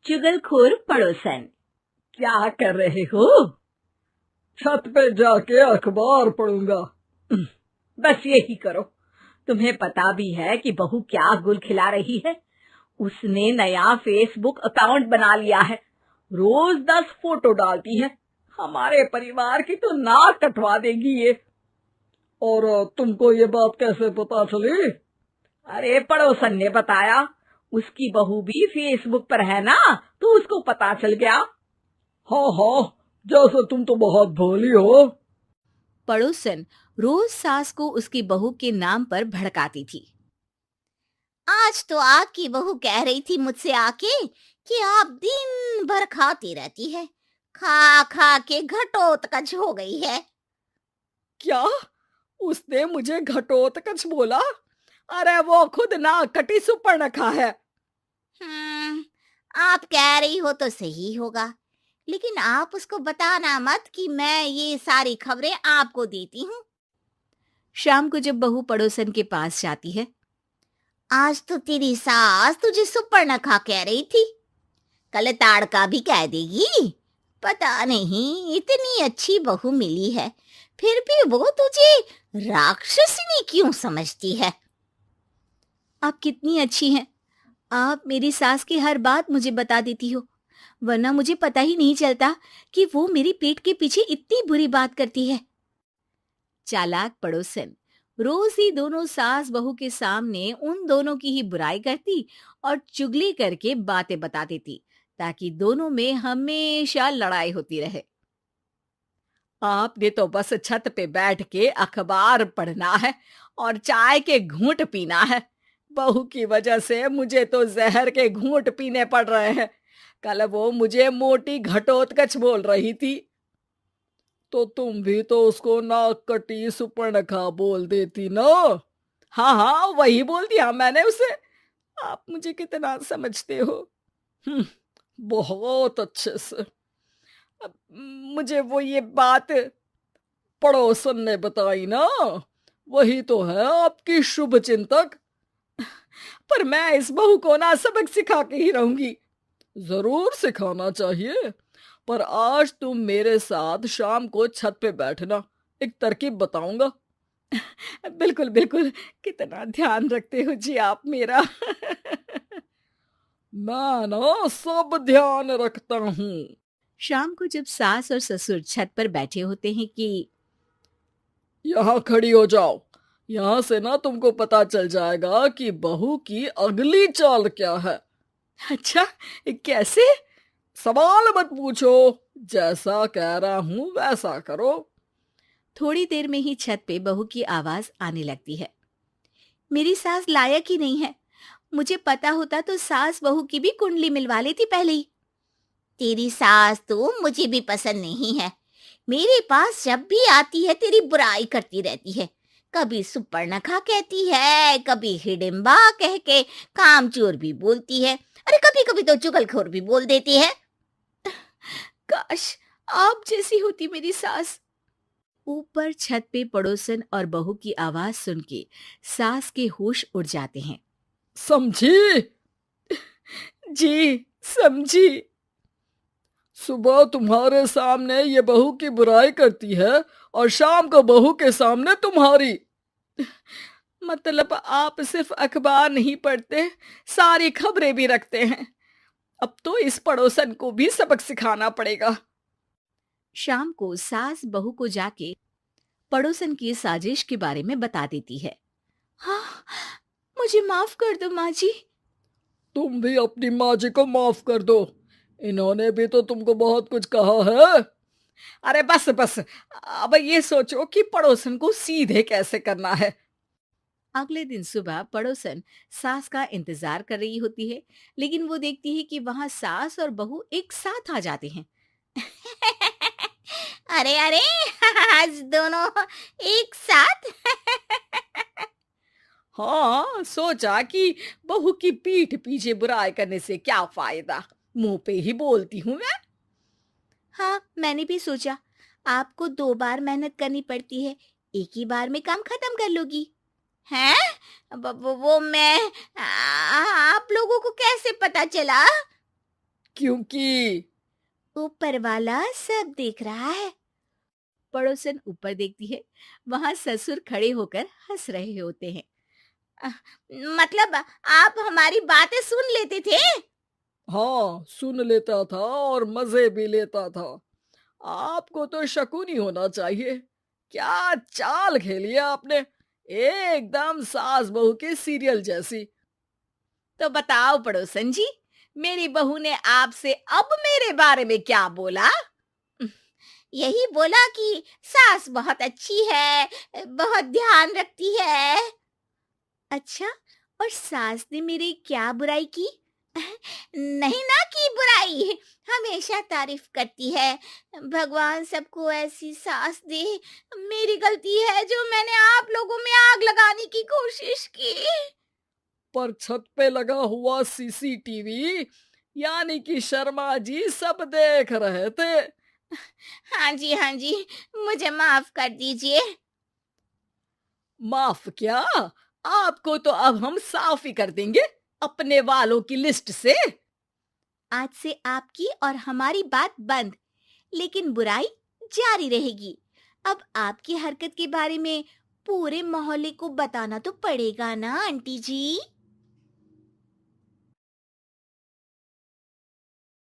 चुगलखोर पड़ोसन। क्या कर रहे हो? छत पे जाके अखबार पढ़ूंगा। बस यही करो। तुम्हें पता भी है कि बहू क्या गुल खिला रही है? उसने नया फेसबुक अकाउंट बना लिया है। रोज 10 फोटो डालती है। हमारे परिवार की तो नाक कटवा देगी ये। और तुमको ये बात कैसे पता चली? अरे पड़ोसन ने बताया। उसकी बहू भी फेसबुक पर है ना, तो उसको पता चल गया। हाँ हाँ, जैसे तुम तो बहुत भोली हो। पड़ोसन रोज सास को उसकी बहू के नाम पर भड़काती थी। आज तो आपकी बहू कह रही थी मुझसे आके कि आप दिन भर खाती रहती है, खा खा के घटोत्कच हो गई है। क्या? उसने मुझे घटोत्कच बोला? अरे वो खुद ना कटी सुपर्णखा है। आप कह रही हो तो सही होगा, लेकिन आप उसको बताना मत कि मैं ये सारी खबरें आपको देती हूँ। शाम को जब बहू पड़ोसन के पास जाती है, आज तो तेरी सास तुझे सुपर्णखा कह रही थी, कल ताड़का भी कह देगी। पता नहीं इतनी अच्छी बहू मिली है, फिर भी वो तुझे राक्षसिनी क्यों समझती है? आप कितनी अच्छी हैं। आप मेरी सास की हर बात मुझे बता देती हो, वरना मुझे पता ही नहीं चलता कि वो मेरी पीठ के पीछे इतनी बुरी बात करती है। चालाक पड़ोसन रोज ही दोनों सास बहू के सामने उन दोनों की ही बुराई करती और चुगली करके बातें बता देती, ताकि दोनों में हमेशा लड़ाई होती रहे। आपने तो बस छत पे बैठ के अखबार पढ़ना है और चाय के घूंट पीना है। बहू की वजह से मुझे तो जहर के घूंट पीने पड़ रहे हैं। कल वो मुझे मोटी घटोत्कच बोल रही थी। तो तुम भी तो उसको नाक कटी सुपर्णखा बोल देती ना। हाँ हाँ, वही बोल दिया मैंने उसे। आप मुझे कितना समझते हो। बहुत अच्छे से। अब मुझे वो ये बात पड़ोसन ने बताई ना, वही तो है आपकी शुभ चिंतक। पर मैं इस बहू को ना सबक सिखा के ही रहूंगी। जरूर सिखाना चाहिए, पर आज तुम मेरे साथ शाम को छत पे बैठना, एक तरकीब बताऊंगा। बिल्कुल बिल्कुल, कितना ध्यान रखते हो जी आप मेरा। मैं ना सब ध्यान रखता हूँ। शाम को जब सास और ससुर छत पर बैठे होते हैं कि यहाँ खड़ी हो जाओ, यहाँ से ना तुमको पता चल जाएगा कि बहू की अगली चाल क्या है। अच्छा, कैसे? सवाल मत पूछो, जैसा कह रहा हूं वैसा करो। थोड़ी देर में ही छत पे बहू की आवाज आने लगती है। मेरी सास लायक ही नहीं है। मुझे पता होता तो सास बहू की भी कुंडली मिलवा लेती पहले ही। तेरी सास तो मुझे भी पसंद नहीं है। मेरे पास जब भी आती है तेरी बुराई करती रहती है। कभी सुपर्णखा कहती है, कभी हिडिंबा कह के कामचोर भी बोलती है। अरे कभी कभी तो चुगलखोर भी बोल देती है। काश आप जैसी होती मेरी सास। ऊपर छत पे पड़ोसन और बहू की आवाज सुन के सास के होश उड़ जाते हैं। समझी? जी समझी। सुबह तुम्हारे सामने ये बहू की बुराई करती है और शाम को बहू के सामने तुम्हारी। मतलब आप सिर्फ अखबार नहीं पढ़ते, सारी खबरें भी रखते हैं। अब तो इस पड़ोसन को भी सबक सिखाना पड़ेगा। शाम को सास बहू को जाके पड़ोसन की साजिश के बारे में बता देती है। हाँ, मुझे माफ कर दो माँ जी। तुम भी अपनी माँ जी को माफ कर दो, इन्होंने भी तो तुमको बहुत कुछ कहा है। अरे बस बस, अब ये सोचो कि पड़ोसन को सीधे कैसे करना है। अगले दिन सुबह पड़ोसन सास का इंतजार कर रही होती है, लेकिन वो देखती है कि वहां सास और बहू एक साथ आ जाते हैं। अरे अरे आज दोनों एक साथ। हाँ, सोचा कि बहू की पीठ पीछे बुराई करने से क्या फायदा, मुंह पे ही बोलती हूँ मैं। हाँ, मैंने भी सोचा आपको 2 बार मेहनत करनी पड़ती है, एक ही बार में काम खत्म कर लोगी। हैं? वो मैं आप लोगों को कैसे पता चला? क्योंकि ऊपर वाला सब देख रहा है। पड़ोसन ऊपर देखती है, वहां ससुर खड़े होकर हंस रहे होते हैं। अ, मतलब आप हमारी बातें सुन लेते थे? हाँ, सुन लेता था और मजे भी लेता था। आपको तो शकुनी होना चाहिए। क्या चाल खेली है आपने, एकदम सास बहू के सीरियल जैसी। तो बताओ पड़ोसन जी, मेरी बहू ने आपसे अब मेरे बारे में क्या बोला? यही बोला कि सास बहुत अच्छी है, बहुत ध्यान रखती है। अच्छा, और सास ने मेरी क्या बुराई की? नहीं ना की बुराई, हमेशा तारीफ करती है। भगवान सबको ऐसी सास दे। मेरी गलती है जो मैंने आप लोगों में आग लगाने की कोशिश की। पर छत पे लगा हुआ सीसीटीवी, यानी कि शर्मा जी सब देख रहे थे। हाँ जी, मुझे माफ कर दीजिए। माफ क्या, आपको तो अब हम साफ ही कर देंगे अपने वालों की लिस्ट से। आज से आपकी और हमारी बात बंद, लेकिन बुराई जारी रहेगी। अब आपकी हरकत के बारे में पूरे मोहल्ले को बताना तो पड़ेगा ना आंटी जी।